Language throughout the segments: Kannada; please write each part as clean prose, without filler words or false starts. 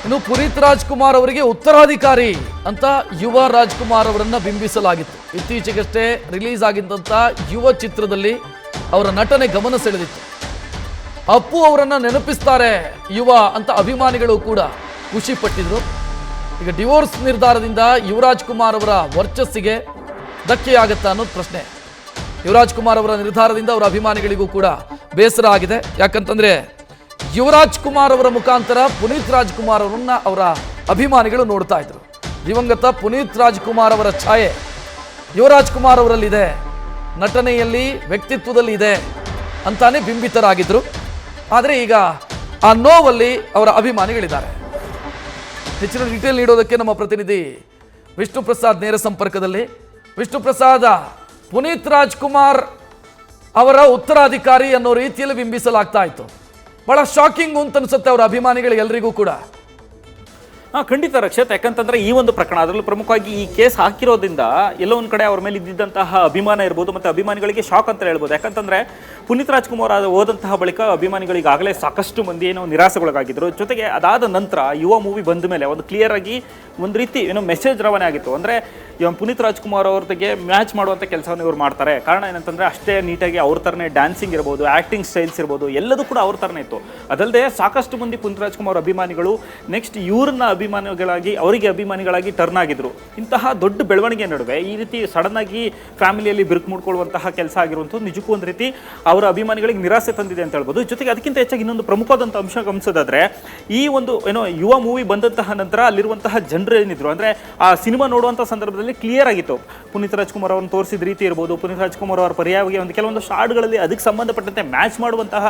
ಇನ್ನು ಪುನೀತ್ ರಾಜ್ಕುಮಾರ್ ಅವರಿಗೆ ಉತ್ತರಾಧಿಕಾರಿ ಅಂತ ಯುವ ರಾಜ್ಕುಮಾರ್ ಅವರನ್ನ ಬಿಂಬಿಸಲಾಗಿತ್ತು. ಇತ್ತೀಚೆಗಷ್ಟೇ ರಿಲೀಸ್ ಆಗಿದ್ದಂಥ ಯುವ ಚಿತ್ರದಲ್ಲಿ ಅವರ ನಟನೆ ಗಮನ ಸೆಳೆದಿತ್ತು. ಅಪ್ಪು ಅವರನ್ನ ನೆನಪಿಸ್ತಾರೆ ಯುವ ಅಂತ ಅಭಿಮಾನಿಗಳು ಕೂಡ ಖುಷಿ ಪಟ್ಟಿದ್ರು. ಈಗ ಡಿವೋರ್ಸ್ ನಿರ್ಧಾರದಿಂದ ಯುವರಾಜ್ ಕುಮಾರ್ ಅವರ ವರ್ಚಸ್ಸಿಗೆ ಧಕ್ಕೆಯಾಗತ್ತಾ ಅನ್ನೋದು ಪ್ರಶ್ನೆ. ಯುವರಾಜ್ ಕುಮಾರ್ ಅವರ ನಿರ್ಧಾರದಿಂದ ಅವರ ಅಭಿಮಾನಿಗಳಿಗೂ ಕೂಡ ಬೇಸರ ಆಗಿದೆ. ಯಾಕಂತಂದ್ರೆ ಯುವರಾಜ್ ಕುಮಾರ್ ಅವರ ಮುಖಾಂತರ ಪುನೀತ್ ರಾಜ್ಕುಮಾರ್ ಅವರನ್ನ ಅವರ ಅಭಿಮಾನಿಗಳು ನೋಡ್ತಾ ಇದ್ರು. ದಿವಂಗತ ಪುನೀತ್ ರಾಜ್ಕುಮಾರ್ ಅವರ ಛಾಯೆ ಯುವರಾಜ್ ಕುಮಾರ್ ಅವರಲ್ಲಿದೆ, ನಟನೆಯಲ್ಲಿ ವ್ಯಕ್ತಿತ್ವದಲ್ಲಿ ಇದೆ ಅಂತಾನೆ ಬಿಂಬಿತರಾಗಿದ್ರು. ಆದರೆ ಈಗ ಆ ನೋವಲ್ಲಿ ಅವರ ಅಭಿಮಾನಿಗಳಿದ್ದಾರೆ. ಹೆಚ್ಚಿನ ಡೀಟೇಲ್ ನೀಡೋದಕ್ಕೆ ನಮ್ಮ ಪ್ರತಿನಿಧಿ ವಿಷ್ಣು ಪ್ರಸಾದ್ ನೇರ ಸಂಪರ್ಕದಲ್ಲಿ. ವಿಷ್ಣು ಪ್ರಸಾದ್, ಪುನೀತ್ ರಾಜ್ಕುಮಾರ್ ಅವರ ಉತ್ತರಾಧಿಕಾರಿ ಅನ್ನೋ ರೀತಿಯಲ್ಲಿ ಬಿಂಬಿಸಲಾಗ್ತಾ ಇತ್ತು. ಬಹಳ ಶಾಕಿಂಗ್ ಅಂತ ಅನ್ಸುತ್ತೆ ಅವರ ಅಭಿಮಾನಿಗಳಿಗೆ ಎಲ್ರಿಗೂ ಕೂಡ. ಖಂಡಿತ ರಕ್ಷತ್. ಯಾಕಂತಂದ್ರೆ ಈ ಒಂದು ಪ್ರಕರಣ, ಅದರಲ್ಲೂ ಪ್ರಮುಖವಾಗಿ ಈ ಕೇಸ್ ಹಾಕಿರೋದ್ರಿಂದ ಎಲ್ಲೋ ಒಂದು ಕಡೆ ಅವ್ರ ಮೇಲೆ ಇದ್ದಿದ್ದಂತಹ ಅಭಿಮಾನ ಇರ್ಬೋದು, ಮತ್ತು ಅಭಿಮಾನಿಗಳಿಗೆ ಶಾಕ್ ಅಂತ ಹೇಳ್ಬೋದು. ಯಾಕಂತಂದ್ರೆ ಪುನೀತ್ ರಾಜ್ಕುಮಾರ್ ಹೋದಂತಹ ಬಳಿಕ ಅಭಿಮಾನಿಗಳಿಗಾಗಲೇ ಸಾಕಷ್ಟು ಮಂದಿ ಏನೋ ನಿರಾಸೆಗೊಳಗಾಗಿದ್ರು. ಜೊತೆಗೆ ಅದಾದ ನಂತರ ಯುವ ಮೂವಿ ಬಂದ ಮೇಲೆ ಒಂದು ಕ್ಲಿಯರ್ ಆಗಿ ಒಂದು ರೀತಿ ಏನೋ ಮೆಸೇಜ್ ರವಾನೆ ಆಗಿತ್ತು. ಅಂದರೆ ಪುನೀತ್ ರಾಜ್ಕುಮಾರ್ ಅವ್ರಿಗೆ ಮ್ಯಾಚ್ ಮಾಡುವಂಥ ಕೆಲಸವನ್ನು ಇವ್ರು ಮಾಡ್ತಾರೆ. ಕಾರಣ ಏನಂತಂದರೆ ಅಷ್ಟೇ ನೀಟಾಗಿ ಅವ್ರ ಥರನೇ ಡ್ಯಾನ್ಸಿಂಗ್ ಇರ್ಬೋದು, ಆ್ಯಕ್ಟಿಂಗ್ ಸ್ಟೈಲ್ಸ್ ಇರ್ಬೋದು, ಎಲ್ಲದೂ ಕೂಡ ಅವ್ರ ಥರನೇ ಇತ್ತು. ಅದಲ್ಲದೆ ಸಾಕಷ್ಟು ಮಂದಿ ಪುನೀತ್ ರಾಜ್ಕುಮಾರ್ ಅಭಿಮಾನಿಗಳು ನೆಕ್ಸ್ಟ್ ಇವ್ರನ್ನ ಅವರಿಗೆ ಅಭಿಮಾನಿಗಳಾಗಿ ಟರ್ನ್ ಆಗಿದ್ರು. ಇಂತಹ ದೊಡ್ಡ ಬೆಳವಣಿಗೆ ನಡುವೆ ಈ ರೀತಿ ಸಡನ್ ಆಗಿ ಫ್ಯಾಮಿಲಿಯಲ್ಲಿ ಬಿರುಕು ಮುಡ್ಕೊಳ್ಳುವಂತಹ ಕೆಲಸ ಆಗಿರುವಂಥದ್ದು ನಿಜಕ್ಕೂ ಒಂದು ರೀತಿ ಅವರ ಅಭಿಮಾನಿಗಳಿಗೆ ನಿರಾಸೆ ತಂದಿದೆ ಅಂತ ಹೇಳ್ಬೋದು. ಜೊತೆಗೆ ಅದಕ್ಕಿಂತ ಹೆಚ್ಚಾಗಿ ಇನ್ನೊಂದು ಪ್ರಮುಖವಾದಂಥ ಅಂಶ ಗಮನಿಸೋದಾದ್ರೆ, ಈ ಒಂದು ಯುವ ಮೂವಿ ಬಂದಂತಹ ನಂತರ ಅಲ್ಲಿರುವಂತಹ ಜನರು ಏನಿದ್ರು, ಅಂದರೆ ಆ ಸಿನಿಮಾ ನೋಡುವಂಥ ಸಂದರ್ಭದಲ್ಲಿ ಕ್ಲಿಯರ್ ಆಗಿತ್ತು. ಪುನೀತ್ ರಾಜ್ಕುಮಾರ್ ಅವರನ್ನು ತೋರಿಸಿದ ರೀತಿ ಇರ್ಬೋದು, ಪುನೀತ್ ರಾಜ್ಕುಮಾರ್ ಅವರ ಪರ್ಯಾಯವಾಗಿ ಒಂದು ಕೆಲವೊಂದು ಹಾಡುಗಳಲ್ಲಿ ಅದಕ್ಕೆ ಸಂಬಂಧಪಟ್ಟಂತೆ ಮ್ಯಾಚ್ ಮಾಡುವಂತಹ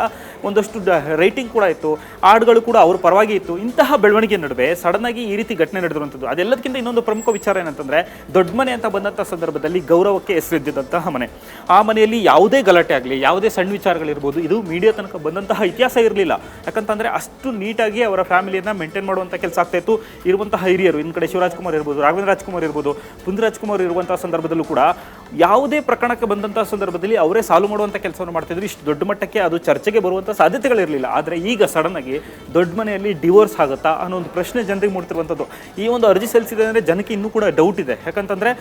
ಒಂದಷ್ಟು ರೈಟಿಂಗ್ ಕೂಡ ಇತ್ತು, ಹಾಡುಗಳು ಕೂಡ ಅವ್ರ ಪರವಾಗಿ ಇತ್ತು. ಇಂತಹ ಬೆಳವಣಿಗೆ ನಡುವೆ ಸಡನ್ ಆಗಿ ಈ ರೀತಿ ಘಟನೆ ನಡೆದಿರುವಂಥದ್ದು. ಅದೆಲ್ಲದಕ್ಕಿಂತ ಇನ್ನೊಂದು ಪ್ರಮುಖ ವಿಚಾರ ಏನಂತಂದ್ರೆ, ದೊಡ್ಡ ಮನೆ ಅಂತ ಬಂದಂಥ ಸಂದರ್ಭದಲ್ಲಿ ಗೌರವಕ್ಕೆ ಹೆಸರಿದ್ದಂತಹ ಮನೆ. ಆ ಮನೆಯಲ್ಲಿ ಯಾವುದೇ ಗಲಾಟೆ ಆಗಲಿ, ಯಾವುದೇ ಸಣ್ಣ ವಿಚಾರಗಳಿರ್ಬೋದು, ಇದು ಮೀಡಿಯಾ ತನಕ ಬಂದಂತಹ ಇತಿಹಾಸ ಇರಲಿಲ್ಲ. ಯಾಕಂತಂದ್ರೆ ಅಷ್ಟು ನೀಟಾಗಿ ಅವರ ಫ್ಯಾಮಿಲಿಯನ್ನ ಮೇಂಟೈನ್ ಮಾಡುವಂಥ ಕೆಲಸ ಆಗ್ತಾ ಇತ್ತು. ಇರುವಂತಹ ಹಿರಿಯರು, ಇನ್ನು ಕಡೆ ಶಿವರಾಜ್ಕುಮಾರ್ ಇರ್ಬೋದು, ರಾಘವೇಂದ್ರ ರಾಜ್ಕುಮಾರ್ ಇರ್ಬೋದು, ಪುನೀತ್ ರಾಜ್ಕುಮಾರ್ ಇರುವಂತಹ ಸಂದರ್ಭದಲ್ಲೂ ಕೂಡ ಯಾವುದೇ ಪ್ರಕರಣಕ್ಕೆ ಬಂದಂತಹ ಸಂದರ್ಭದಲ್ಲಿ ಅವರೇ ಸಾಲ್ವ್ ಮಾಡುವಂಥ ಕೆಲಸವನ್ನು ಮಾಡ್ತಿದ್ರು. ಇಷ್ಟು ದೊಡ್ಡ ಮಟ್ಟಕ್ಕೆ ಅದು ಚರ್ಚೆಗೆ ಬರುವಂಥ ಸಾಧ್ಯತೆಗಳಿರಲಿಲ್ಲ. ಆದರೆ ಈಗ ಸಡನ್ ಆಗಿ ದೊಡ್ಡ ಮನೆಯಲ್ಲಿ ಡಿವೋರ್ಸ್ ಆಗುತ್ತಾ ಅನ್ನೋ ಒಂದು ಪ್ರಶ್ನೆ ಜನರಿಗೆ ಮೂಡ್ತಿರುವಂಥದ್ದು. ಈ ಒಂದು ಅರ್ಜಿ ಸಲ್ಲಿಸಿದೆ ಅಂದರೆ ಜನಕ್ಕೆ ಇನ್ನೂ ಕೂಡ ಡೌಟ್ ಇದೆ. ಯಾಕಂತಂದರೆ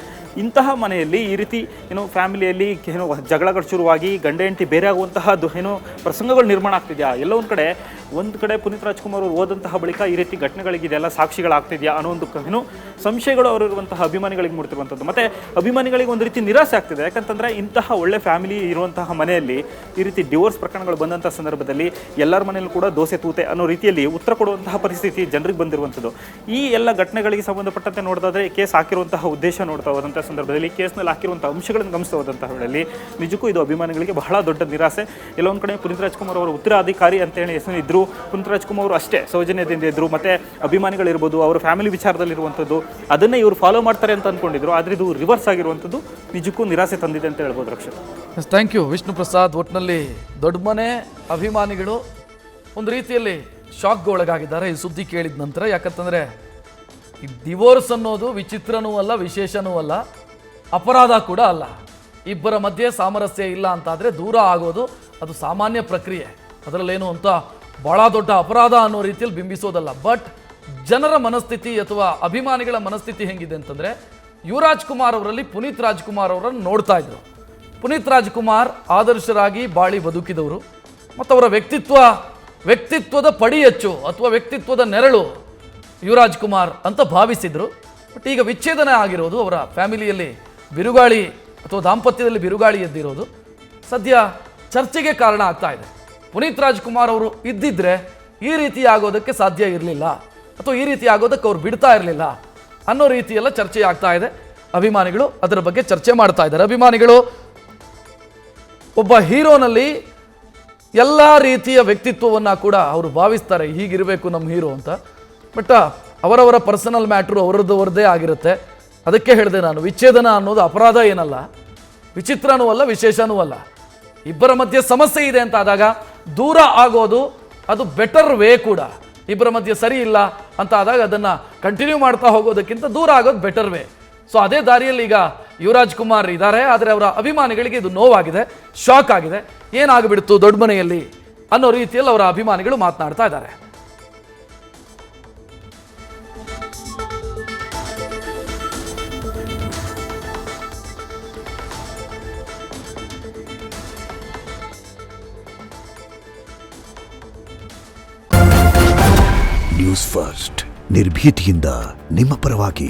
ಇಂತಹ ಮನೆಯಲ್ಲಿ ಈ ರೀತಿ ಫ್ಯಾಮಿಲಿಯಲ್ಲಿ ಜಗಳಗಳು ಶುರುವಾಗಿ ಗಂಡ ಹೆಂಡತಿ ಬೇರೆ ಆಗುವಂತಹ ಪ್ರಸಂಗಗಳು ನಿರ್ಮಾಣ ಆಗ್ತಿದೆಯಾ, ಎಲ್ಲೋ ಒಂದು ಕಡೆ ಪುನೀತ್ ರಾಜ್ಕುಮಾರ್ ಅವರು ಹೋದಂತಹ ಬಳಿಕ ಈ ರೀತಿ ಘಟನೆಗಳಿಗಿದೆಯಲ್ಲ ಸಾಕ್ಷಿಗಳಾಗ್ತಿದೆಯಾ ಅನ್ನೋ ಒಂದು ಸಂಶಯಗಳು ಅವರಿರುವಂತಹ ಅಭಿಮಾನಿಗಳಿಗೆ ಮೂಡ್ತಿರುವಂಥದ್ದು. ಮತ್ತು ಅಭಿಮಾನಿಗಳಿಗೆ ಒಂದು ರೀತಿ ನಿರಾಸೆ ಆಗ್ತಿದೆ. ಯಾಕಂತಂದರೆ ಇಂತಹ ಒಳ್ಳೆ ಫ್ಯಾಮಿಲಿ ಇರುವಂತಹ ಮನೆಯಲ್ಲಿ ಈ ರೀತಿ ಡಿವೋರ್ಸ್ ಪ್ರಕರಣಗಳು ಬಂದಂಥ ಸಂದರ್ಭದಲ್ಲಿ ಎಲ್ಲರ ಮನೆಯಲ್ಲೂ ಕೂಡ ದೋಸೆ ತೂತೆ ಅನ್ನೋ ರೀತಿಯಲ್ಲಿ ಉತ್ತರ ಕೊಡುವಂತಹ ಪರಿಸ್ಥಿತಿ ಜನರಿಗೆ ಬಂದಿರುವಂಥದ್ದು. ಈ ಎಲ್ಲ ಘಟನೆಗಳಿಗೆ ಸಂಬಂಧಪಟ್ಟಂತೆ ನೋಡೋದಾದರೆ ಕೇಸ್ ಹಾಕಿರುವಂತಹ ಉದ್ದೇಶ ನೋಡ್ತಾ ಹೋದಂಥ ಸಂದರ್ಭದಲ್ಲಿ, ಕೇಸ್ನಲ್ಲಿ ಹಾಕಿರುವಂಥ ಅಂಶಗಳನ್ನು ಗಮನಿಸ್ತಾ ಹೋದಂತಹ ವೇಳೆಯಲ್ಲಿ ನಿಜಕ್ಕೂ ಇದು ಅಭಿಮಾನಿಗಳಿಗೆ ಬಹಳ ದೊಡ್ಡ ನಿರಾಸೆ. ಎಲ್ಲೊಂದು ಕಡೆ ಪುನೀತ್ ರಾಜ್ಕುಮಾರ್ ಅವರು ಉತ್ತರಾಧಿಕಾರಿ ಅಂತೇಳಿ ಹೆಸರಿದ್ರು. ಪುನೀತ್ ರಾಜ್ಕುಮಾರ್ ಅವರು ಅಷ್ಟೇ ಸೌಜನ್ಯದಿಂದ ಇದ್ರು, ಮತ್ತೆ ಅಭಿಮಾನಿಗಳಿರ್ಬೋದು, ಅವರ ಫ್ಯಾಮಿಲಿ ವಿಚಾರದಲ್ಲಿರುವಂಥದ್ದು ಅದನ್ನೇ ಇವರು ಫಾಲೋ ಮಾಡ್ತಾರೆ ಅಂತ ಅಂದ್ಕೊಂಡಿದ್ರು. ಆದರೆ ಇದು ರಿವರ್ಸ್ ಆಗಿರುವಂಥದ್ದು ನಿಜಕ್ಕೂ ನಿರಾಸೆ ತಂದಿದೆ ಅಂತ ಹೇಳ್ಬೋದು ರಕ್ಷಿತ್. Thank you Vishnu Prasad. ಒಟ್ಟಿನಲ್ಲಿ ದೊಡ್ಡ ಮನೆ ಅಭಿಮಾನಿಗಳು ಒಂದು ರೀತಿಯಲ್ಲಿ ಶಾಕ್ಗೆ ಒಳಗಾಗಿದ್ದಾರೆ ಈ ಸುದ್ದಿ ಕೇಳಿದ ನಂತರ. ಯಾಕಂತಂದರೆ ಈ ಡಿವೋರ್ಸ್ ಅನ್ನೋದು ವಿಚಿತ್ರನೂ ಅಲ್ಲ, ವಿಶೇಷನೂ ಅಲ್ಲ, ಅಪರಾಧ ಕೂಡ ಅಲ್ಲ. ಇಬ್ಬರ ಮಧ್ಯೆ ಸಾಮರಸ್ಯ ಇಲ್ಲ ಅಂತಾದರೆ ದೂರ ಆಗೋದು ಅದು ಸಾಮಾನ್ಯ ಪ್ರಕ್ರಿಯೆ. ಅದರಲ್ಲೇನು ಅಂತ ಭಾಳ ದೊಡ್ಡ ಅಪರಾಧ ಅನ್ನೋ ರೀತಿಯಲ್ಲಿ ಬಿಂಬಿಸೋದಲ್ಲ. ಬಟ್ ಜನರ ಮನಸ್ಥಿತಿ ಅಥವಾ ಅಭಿಮಾನಿಗಳ ಮನಸ್ಥಿತಿ ಹೆಂಗಿದೆ ಅಂತಂದರೆ, ಯುವರಾಜ್ ಕುಮಾರ್ ಅವರಲ್ಲಿ ಪುನೀತ್ ರಾಜ್ಕುಮಾರ್ ಅವರನ್ನು ನೋಡ್ತಾ ಇದ್ರು. ಪುನೀತ್ ರಾಜ್ಕುಮಾರ್ ಆದರ್ಶರಾಗಿ ಬಾಳಿ ಬದುಕಿದವರು ಮತ್ತು ಅವರ ವ್ಯಕ್ತಿತ್ವದ ಪಡಿ ಹೆಚ್ಚು ಅಥವಾ ವ್ಯಕ್ತಿತ್ವದ ನೆರಳು ಯುವರಾಜ್ ಕುಮಾರ್ ಅಂತ ಭಾವಿಸಿದ್ರು. ಬಟ್ ಈಗ ವಿಚ್ಛೇದನ ಆಗಿರೋದು, ಅವರ ಫ್ಯಾಮಿಲಿಯಲ್ಲಿ ಬಿರುಗಾಳಿ ಅಥವಾ ದಾಂಪತ್ಯದಲ್ಲಿ ಬಿರುಗಾಳಿ ಎದ್ದಿರೋದು ಸದ್ಯ ಚರ್ಚೆಗೆ ಕಾರಣ ಆಗ್ತಾ ಇದೆ. ಪುನೀತ್ ರಾಜ್ಕುಮಾರ್ ಅವರು ಇದ್ದಿದ್ರೆ ಈ ರೀತಿ ಆಗೋದಕ್ಕೆ ಸಾಧ್ಯ ಇರಲಿಲ್ಲ ಅಥವಾ ಈ ರೀತಿ ಆಗೋದಕ್ಕೆ ಅವ್ರು ಬಿಡ್ತಾ ಇರಲಿಲ್ಲ ಅನ್ನೋ ರೀತಿಯೆಲ್ಲ ಚರ್ಚೆ ಆಗ್ತಾ ಇದೆ. ಅಭಿಮಾನಿಗಳು ಅದರ ಬಗ್ಗೆ ಚರ್ಚೆ ಮಾಡ್ತಾ ಇದ್ದಾರೆ. ಅಭಿಮಾನಿಗಳು ಒಬ್ಬ ಹೀರೋನಲ್ಲಿ ಎಲ್ಲ ರೀತಿಯ ವ್ಯಕ್ತಿತ್ವವನ್ನು ಕೂಡ ಅವರು ಭಾವಿಸ್ತಾರೆ, ಹೀಗಿರಬೇಕು ನಮ್ಮ ಹೀರೋ ಅಂತ. ಬಟ್ ಅವರವರ ಪರ್ಸನಲ್ ಮ್ಯಾಟ್ರು ಅವರದ್ದೇ ಆಗಿರುತ್ತೆ. ಅದಕ್ಕೆ ಹೇಳಿದೆ ನಾನು, ವಿಚ್ಛೇದನ ಅನ್ನೋದು ಅಪರಾಧ ಏನಲ್ಲ, ವಿಚಿತ್ರನೂ ಅಲ್ಲ, ವಿಶೇಷನೂ ಅಲ್ಲ. ಇಬ್ಬರ ಮಧ್ಯೆ ಸಮಸ್ಯೆ ಇದೆ ಅಂತ ಆದಾಗ ದೂರ ಆಗೋದು ಅದು ಬೆಟರ್ ವೇ ಕೂಡ. ಇಬ್ಬರ ಮಧ್ಯೆ ಸರಿ ಇಲ್ಲ ಅಂತ ಆದಾಗ ಅದನ್ನು ಕಂಟಿನ್ಯೂ ಮಾಡ್ತಾ ಹೋಗೋದಕ್ಕಿಂತ ದೂರ ಆಗೋದು ಬೆಟರ್ ವೇ. ಸೊ ಅದೇ ದಾರಿಯಲ್ಲಿ ಈಗ ಯುವರಾಜ್ ಕುಮಾರ್ ಇದ್ದಾರೆ. ಆದರೆ ಅವರ ಅಭಿಮಾನಿಗಳಿಗೆ ಇದು ನೋವಾಗಿದೆ, ಶಾಕ್ ಆಗಿದೆ. ಏನಾಗ್ಬಿಡ್ತು ದೊಡ್ಡ ಮನೆಯಲ್ಲಿ ಅನ್ನೋ ರೀತಿಯಲ್ಲಿ ಅವರ ಅಭಿಮಾನಿಗಳು ಮಾತನಾಡ್ತಾ ಇದ್ದಾರೆ. ನ್ಯೂಸ್ ಫಸ್ಟ್ ನಿರ್ಭೀತಿಯಿಂದ ನಿಮ್ಮ ಪರವಾಗಿ.